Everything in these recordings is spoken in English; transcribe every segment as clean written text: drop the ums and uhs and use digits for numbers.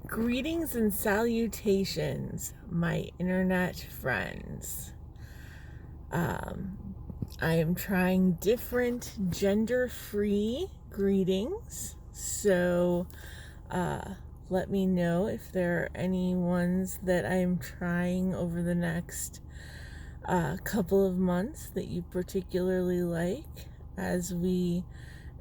Greetings and salutations, my internet friends. I am trying different gender-free greetings, so let me know if there are any ones that I'm trying over the next couple of months that you particularly like as we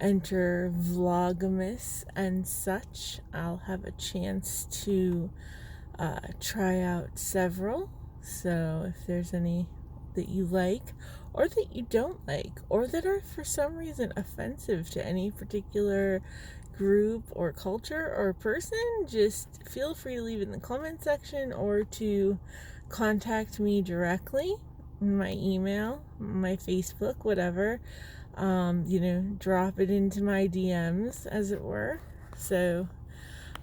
enter Vlogmas and such. I'll have a chance to try out several. So if there's any that you like or that you don't like or that are for some reason offensive to any particular group or culture or person, just feel free to leave it in the comment section or to contact me directly. My email, my Facebook, whatever. Drop it into my DMs, as it were. So,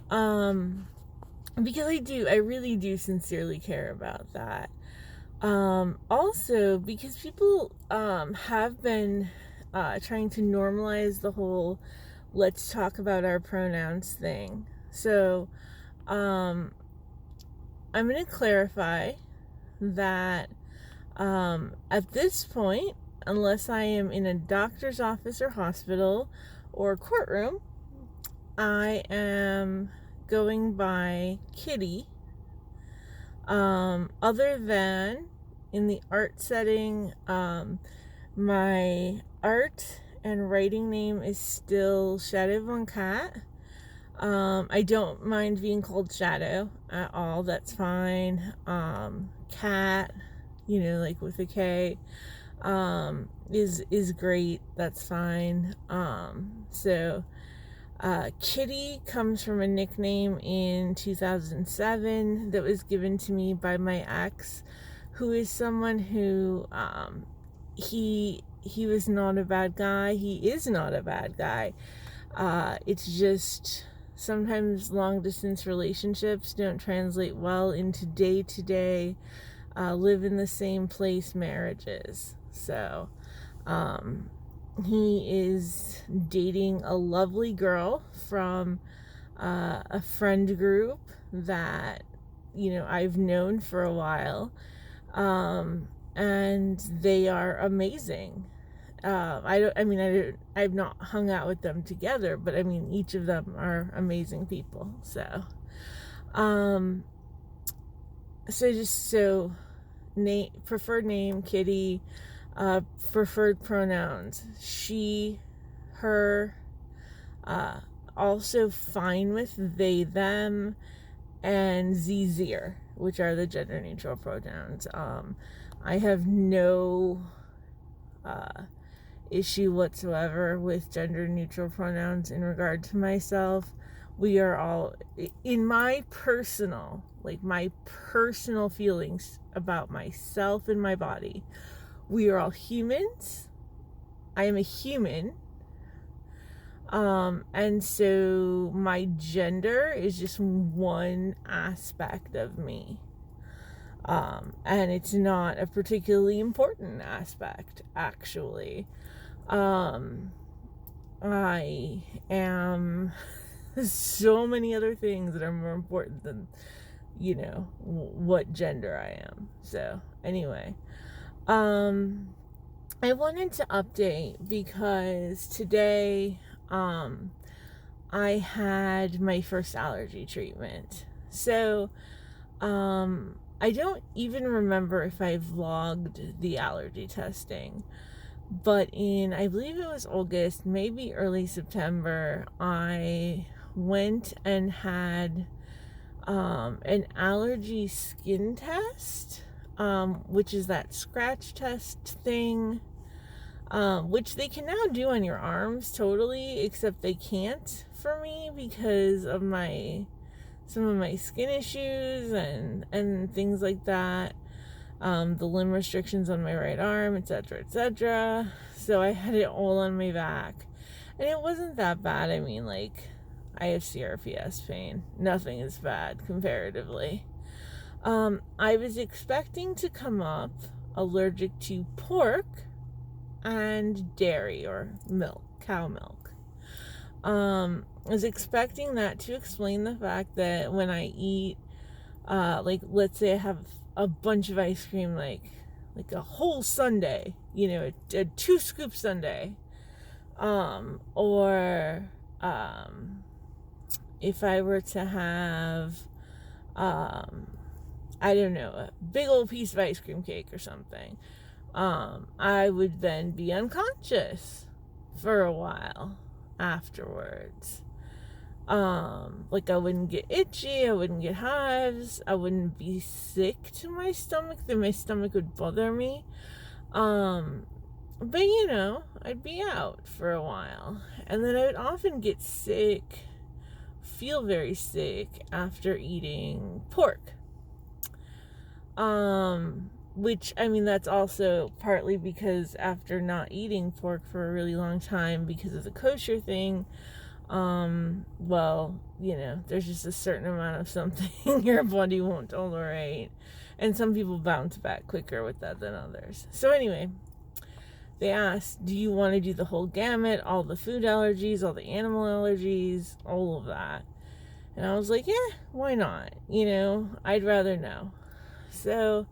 because I really do sincerely care about that. Also, because people have been trying to normalize the whole let's talk about our pronouns thing. So, I'm going to clarify that at this point, unless I am in a doctor's office or hospital or courtroom, I am going by Kitty. Other than in the art setting, my art and writing name is still Shadow Von Cat. I don't mind being called Shadow at all. That's fine. Cat, like with a K, is great. That's fine. Kitty comes from a nickname in 2007 that was given to me by my ex, who is someone who, he was not a bad guy. He is not a bad guy. It's just sometimes long distance relationships don't translate well into day-to-day live in the same place marriages. So he is dating a lovely girl from a friend group that I've known for a while, and they are amazing. I've not hung out with them together, but each of them are amazing people. Preferred name, Kitty. Preferred pronouns, she, her. Also fine with they, them, and zir, which are the gender neutral pronouns. I have no issue whatsoever with gender neutral pronouns in regard to myself. We are all, in my personal feelings about myself and my body, we are all humans. I am a human. And so my gender is just one aspect of me. And it's not a particularly important aspect, actually. I am so many other things that are more important than, what gender I am. So, anyway. I wanted to update because today, I had my first allergy treatment. So, I don't even remember if I vlogged the allergy testing, but I believe it was August, maybe early September, I went and had, an allergy skin test, which is that scratch test thing, which they can now do on your arms totally, except they can't for me because of some of my skin issues and things like that, the limb restrictions on my right arm, etc. So I had it all on my back, and it wasn't that bad. I have CRPS pain. Nothing is bad comparatively. I was expecting to come up allergic to pork and dairy or milk, cow milk. I was expecting that to explain the fact that when I eat, like, let's say I have a bunch of ice cream, like a whole sundae, a 2-scoop sundae, or if I were to have, I don't know, a big old piece of ice cream cake or something, I would then be unconscious for a while afterwards. Like, I wouldn't get itchy, I wouldn't get hives, I wouldn't be sick to my stomach, that my stomach would bother me. But I'd be out for a while. And then I would often get sick, feel very sick after eating pork. Which, I mean, that's also partly because after not eating pork for a really long time because of the kosher thing, well, there's just a certain amount of something your body won't tolerate. And some people bounce back quicker with that than others. So anyway, they asked, do you want to do the whole gamut, all the food allergies, all the animal allergies, all of that? And I was like, yeah, why not? I'd rather know. So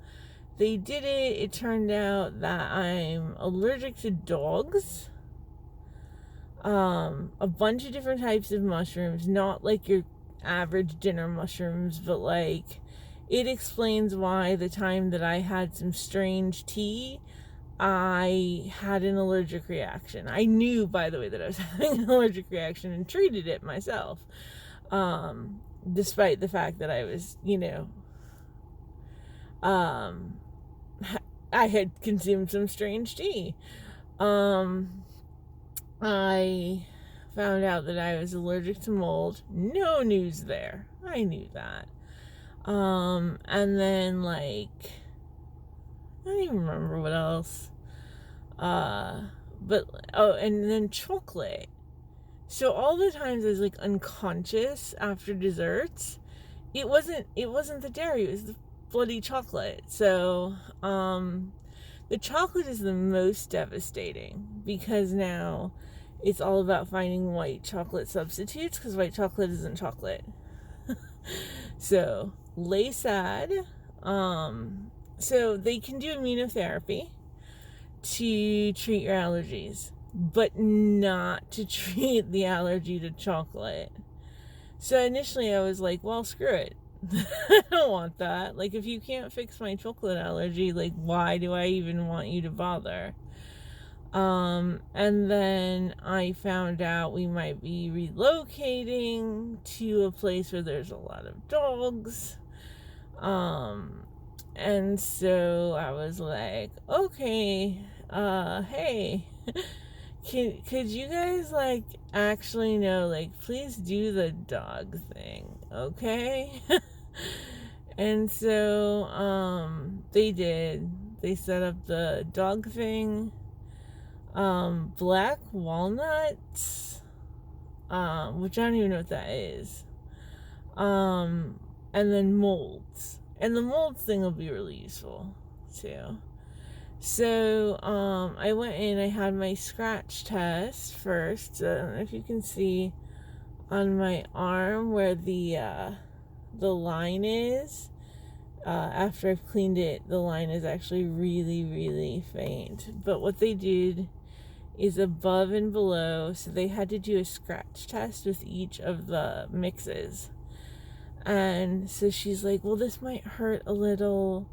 they did it. It turned out that I'm allergic to dogs. A bunch of different types of mushrooms, not like your average dinner mushrooms, but like, it explains why the time that I had some strange tea, I had an allergic reaction. I knew, by the way, that I was having an allergic reaction and treated it myself. Despite the fact that I was, I had consumed some strange tea. I found out that I was allergic to mold. No news there. I knew that. And then, like, I don't even remember what else. And then chocolate. So all the times I was like unconscious after desserts, it wasn't the dairy, it was the bloody chocolate. So, the chocolate is the most devastating because now it's all about finding white chocolate substitutes because white chocolate isn't chocolate. So, lay sad. So they can do immunotherapy to treat your allergies, but not to treat the allergy to chocolate. So initially I was like, well, screw it. I don't want that. Like, if you can't fix my chocolate allergy, like, why do I even want you to bother? And then I found out we might be relocating to a place where there's a lot of dogs. And so I was like, okay, hey, could you guys, like, actually know, like, please do the dog thing, okay? And so, they did. They set up the dog thing, black walnuts, which I don't even know what that is, and then molds. And the mold thing will be really useful, too. So, I went in, I had my scratch test first. I don't know if you can see on my arm where the line is. After I've cleaned it, the line is actually really, really faint. But what they did is above and below, so they had to do a scratch test with each of the mixes. And so she's like, well, this might hurt a little.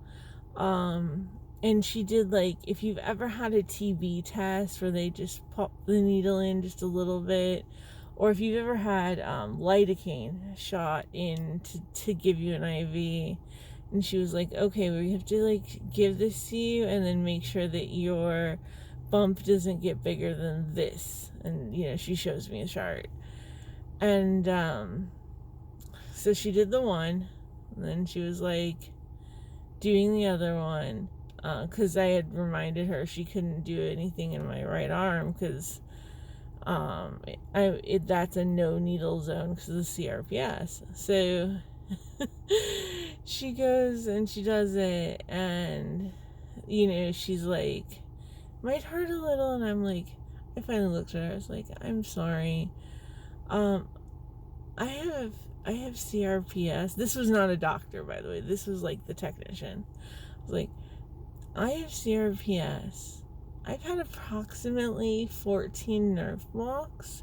And she did, like, if you've ever had a TB test where they just pop the needle in just a little bit, or if you've ever had lidocaine shot in to give you an IV. And she was like, okay, we have to, like, give this to you and then make sure that your bump doesn't get bigger than this. And, she shows me a chart. And, so she did the one, and then she was, like, doing the other one, because I had reminded her she couldn't do anything in my right arm, because, that's a no needle zone because of the CRPS. So, she goes and she does it, and, she's like, might hurt a little, and I'm like, I finally looked at her, I was like, I'm sorry, Um, I have CRPS. This was not a doctor, by the way. This was like the technician. I was like, I have CRPS. I've had approximately 14 nerve blocks,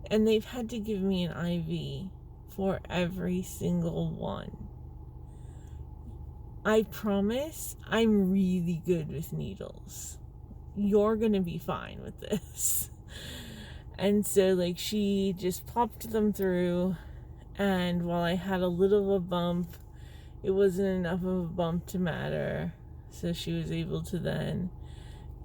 and they've had to give me an IV for every single one. I promise I'm really good with needles. You're gonna be fine with this. And so, like, she just popped them through, and while I had a little of a bump, it wasn't enough of a bump to matter. So she was able to then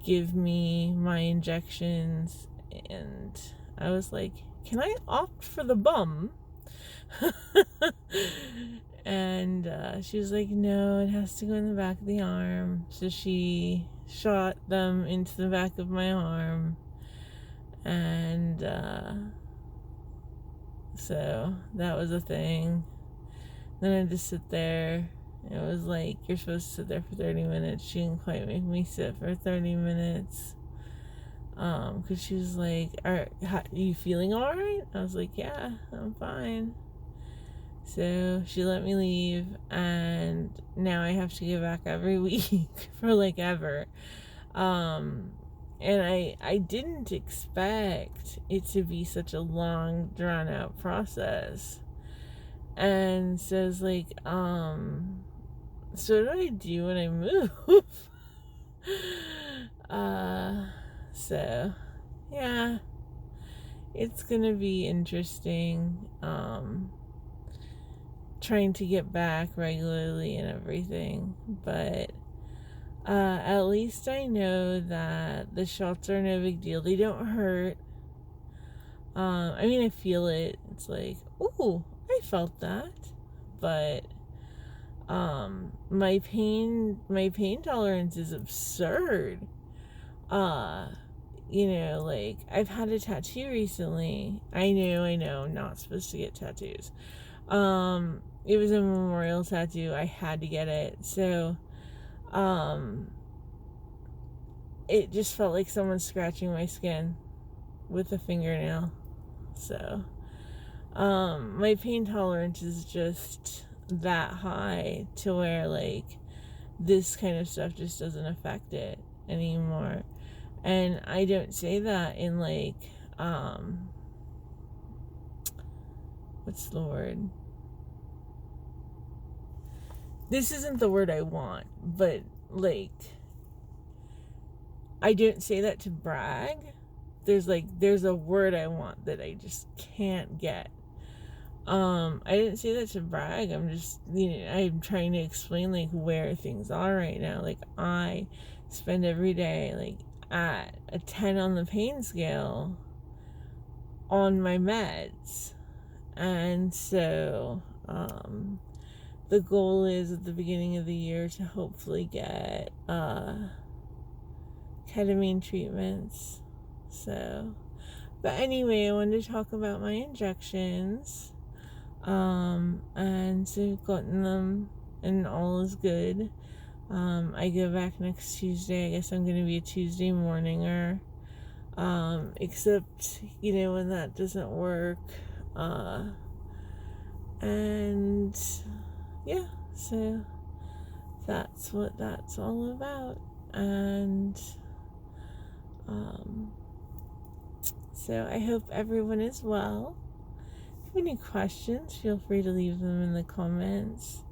give me my injections, and I was like, can I opt for the bum? And she was like, no, it has to go in the back of the arm. So she shot them into the back of my arm, and so that was a thing. Then I had to sit there. It was like, you're supposed to sit there for 30 minutes. She didn't quite make me sit for 30 minutes. Because she was like, are you feeling all right? I was like, yeah, I'm fine. So she let me leave, and now I have to go back every week for like ever. And I didn't expect it to be such a long, drawn out process. And so it's like, so what do I do when I move? So yeah, it's gonna be interesting, trying to get back regularly and everything, but at least I know that the shots are no big deal. They don't hurt. I mean, I feel it. It's like, ooh, I felt that. But my pain tolerance is absurd. Like, I've had a tattoo recently. I know, I'm not supposed to get tattoos. It was a memorial tattoo. I had to get it. So, it just felt like someone scratching my skin with a fingernail. So, my pain tolerance is just that high to where, like, this kind of stuff just doesn't affect it anymore. And I don't say that in, like, what's the word? This isn't the word I want, but, like, I don't say that to brag. There's a word I want that I just can't get. I didn't say that to brag. I'm just, I'm trying to explain, like, where things are right now. Like, I spend every day, like, at a 10 on the pain scale on my meds. And so, the goal is at the beginning of the year to hopefully get, ketamine treatments. So, but anyway, I wanted to talk about my injections. And so I've gotten them, and all is good. I go back next Tuesday. I guess I'm going to be a Tuesday morninger. Except, when that doesn't work. And yeah, so that's what that's all about. And, so I hope everyone is well. If you have any questions, feel free to leave them in the comments.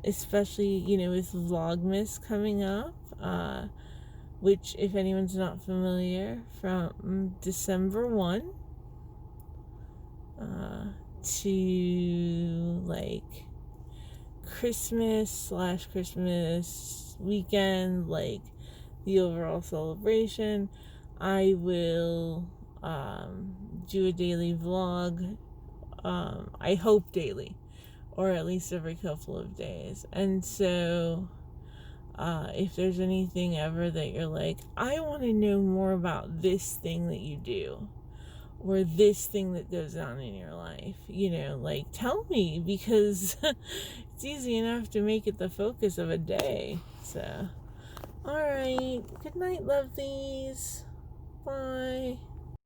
Especially, with Vlogmas coming up, which, if anyone's not familiar, from December 1 to, like, Christmas weekend, like, the overall celebration, I will do a daily vlog. I hope daily, or at least every couple of days. And so if there's anything ever that you're like, I want to know more about this thing that you do, or this thing that goes on in your life, like, tell me, because it's easy enough to make it the focus of a day. So, all right, good night, lovelies. Bye.